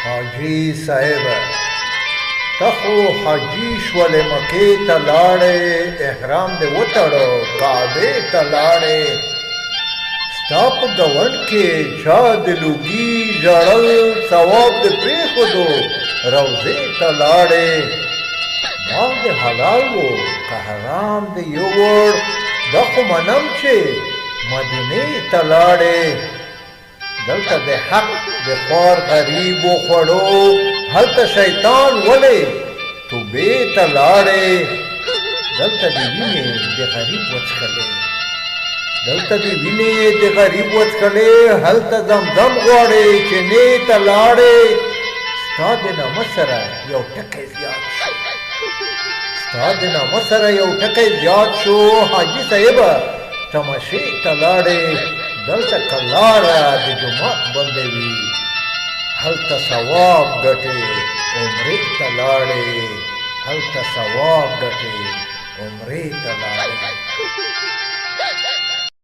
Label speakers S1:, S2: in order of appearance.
S1: حاجی صاحب ته خو حاجي شولې مکې ته لاړې احرام دې وتړو کعبې ته لاړې ستا په ګاونډ کې چا د لوګي ژړل ثواب دې پرېښودو روضې ته لاړې مال دې حلال و که حرام دې یووړ دا خو منم چې مدینې ته لاړې دلته د حق د خوار غریب وخوړو هلته شیطان ولې توبې ته لاړې دلته دې وینې د غریب وڅښلې دلته دې وینې د غریب وڅښلې هلته زمزم غواړې چینې ته لاړې ستا د نامه سره یو ټکی زیات شو ستا د نامه سره یو ټکی زیات شو حاجي صاحبه تماشې ته لاړې دلته کلاره د جومات بندوي هلته ثواب ګټې عمرې ته لاړې هلته ثواب ګټې عمرې ته لاړې